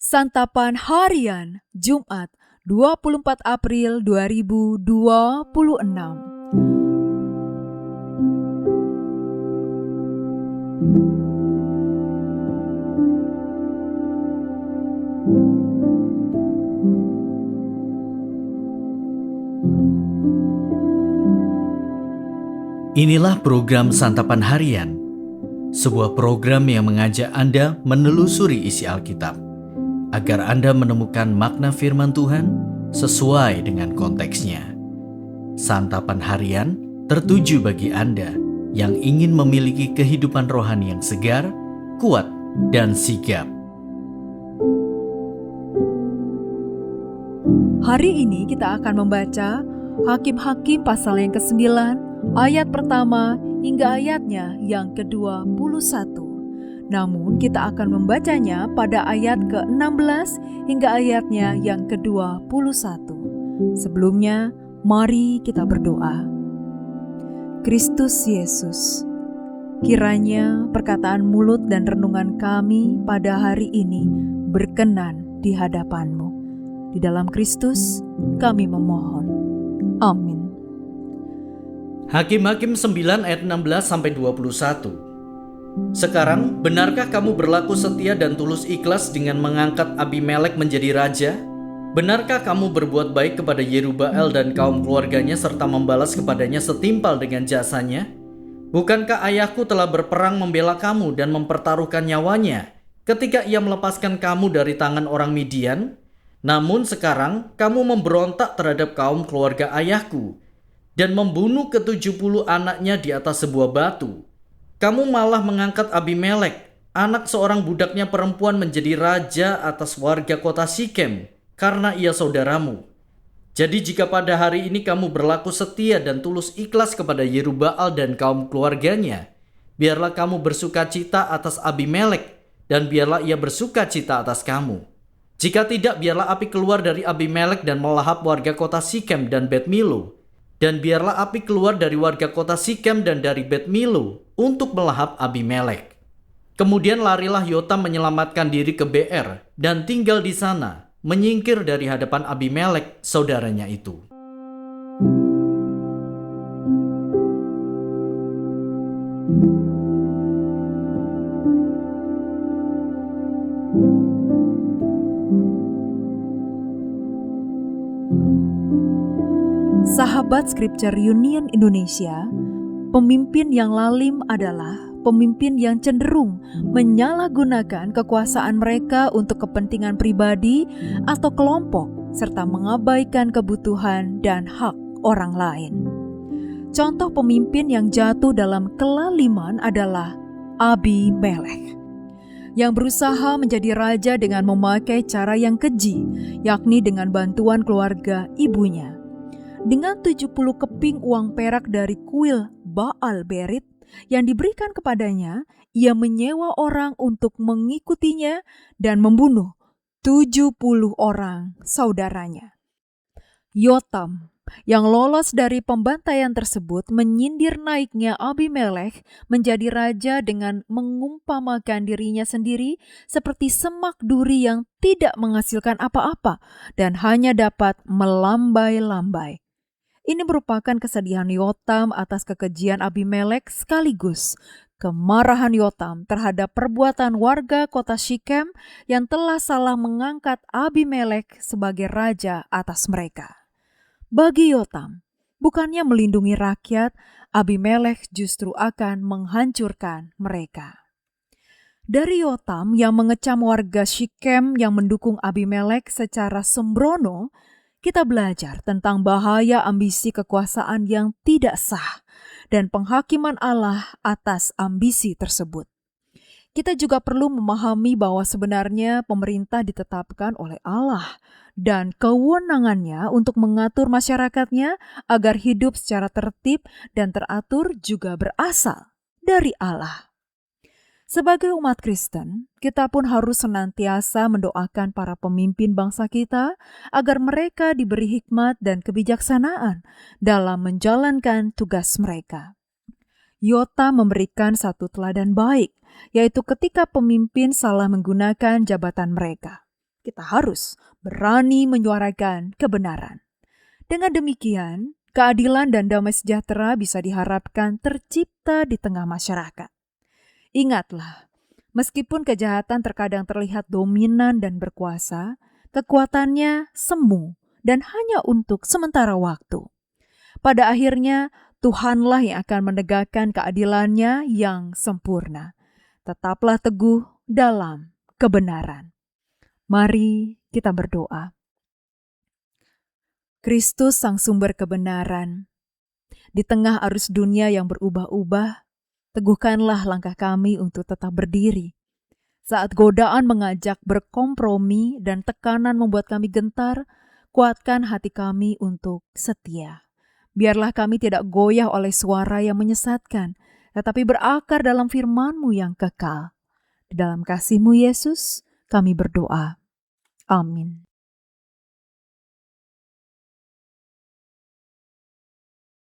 Santapan Harian Jumat 24 April 2026. Inilah program Santapan Harian, sebuah program yang mengajak Anda menelusuri isi Alkitab, agar Anda menemukan makna firman Tuhan sesuai dengan konteksnya. Santapan Harian tertuju bagi Anda yang ingin memiliki kehidupan rohani yang segar, kuat, dan sigap. Hari ini kita akan membaca Hakim-Hakim pasal yang ke-9, ayat pertama hingga ayatnya yang ke-21. Namun kita akan membacanya pada ayat ke-16 hingga ayatnya yang ke-21. Sebelumnya, mari kita berdoa. Kristus Yesus, kiranya perkataan mulut dan renungan kami pada hari ini berkenan di hadapan-Mu. Di dalam Kristus kami memohon. Amin. Hakim-Hakim 9 ayat 16-21. Sekarang, benarkah kamu berlaku setia dan tulus ikhlas dengan mengangkat Abimelek menjadi raja? Benarkah kamu berbuat baik kepada Yerubbaal dan kaum keluarganya serta membalas kepadanya setimpal dengan jasanya? Bukankah ayahku telah berperang membela kamu dan mempertaruhkan nyawanya ketika ia melepaskan kamu dari tangan orang Midian? Namun sekarang kamu memberontak terhadap kaum keluarga ayahku dan membunuh ke-70 anaknya di atas sebuah batu. Kamu malah mengangkat Abimelek, anak seorang budaknya perempuan, menjadi raja atas warga kota Sikem karena ia saudaramu. Jadi jika pada hari ini kamu berlaku setia dan tulus ikhlas kepada Yerubbaal dan kaum keluarganya, biarlah kamu bersukacita atas Abimelek dan biarlah ia bersukacita atas kamu. Jika tidak, biarlah api keluar dari Abimelek dan melahap warga kota Sikem dan Bet Milo. Dan biarlah api keluar dari warga kota Sikem dan dari Bet Milo untuk melahap Abimelek. Kemudian larilah Yotam menyelamatkan diri ke Beer dan tinggal di sana, menyingkir dari hadapan Abimelek saudaranya itu. Sahabat Scripture Union Indonesia, pemimpin yang lalim adalah pemimpin yang cenderung menyalahgunakan kekuasaan mereka untuk kepentingan pribadi atau kelompok, serta mengabaikan kebutuhan dan hak orang lain. Contoh pemimpin yang jatuh dalam kelaliman adalah Abimelek, yang berusaha menjadi raja dengan memakai cara yang keji, yakni dengan bantuan keluarga ibunya. Dengan 70 keping uang perak dari kuil Baal Berit yang diberikan kepadanya, ia menyewa orang untuk mengikutinya dan membunuh 70 orang saudaranya. Yotam yang lolos dari pembantaian tersebut menyindir naiknya Abimelek menjadi raja dengan mengumpamakan dirinya sendiri seperti semak duri yang tidak menghasilkan apa-apa dan hanya dapat melambai-lambai. Ini merupakan kesedihan Yotam atas kekejian Abimelek sekaligus kemarahan Yotam terhadap perbuatan warga kota Sikem yang telah salah mengangkat Abimelek sebagai raja atas mereka. Bagi Yotam, bukannya melindungi rakyat, Abimelek justru akan menghancurkan mereka. Dari Yotam yang mengecam warga Sikem yang mendukung Abimelek secara sembrono, kita belajar tentang bahaya ambisi kekuasaan yang tidak sah dan penghakiman Allah atas ambisi tersebut. Kita juga perlu memahami bahwa sebenarnya pemerintah ditetapkan oleh Allah dan kewenangannya untuk mengatur masyarakatnya agar hidup secara tertib dan teratur juga berasal dari Allah. Sebagai umat Kristen, kita pun harus senantiasa mendoakan para pemimpin bangsa kita agar mereka diberi hikmat dan kebijaksanaan dalam menjalankan tugas mereka. Yotam memberikan satu teladan baik, yaitu ketika pemimpin salah menggunakan jabatan mereka. kita harus berani menyuarakan kebenaran. Dengan demikian, keadilan dan damai sejahtera bisa diharapkan tercipta di tengah masyarakat. Ingatlah, meskipun kejahatan terkadang terlihat dominan dan berkuasa, kekuatannya semu dan hanya untuk sementara waktu. Pada akhirnya, Tuhanlah yang akan menegakkan keadilannya yang sempurna. Tetaplah teguh dalam kebenaran. Mari kita berdoa. Kristus sang sumber kebenaran, di tengah arus dunia yang berubah-ubah, teguhkanlah langkah kami untuk tetap berdiri. Saat godaan mengajak berkompromi dan tekanan membuat kami gentar, kuatkan hati kami untuk setia. Biarlah kami tidak goyah oleh suara yang menyesatkan, tetapi berakar dalam firman-Mu yang kekal. Di dalam kasih-Mu Yesus, kami berdoa. Amin.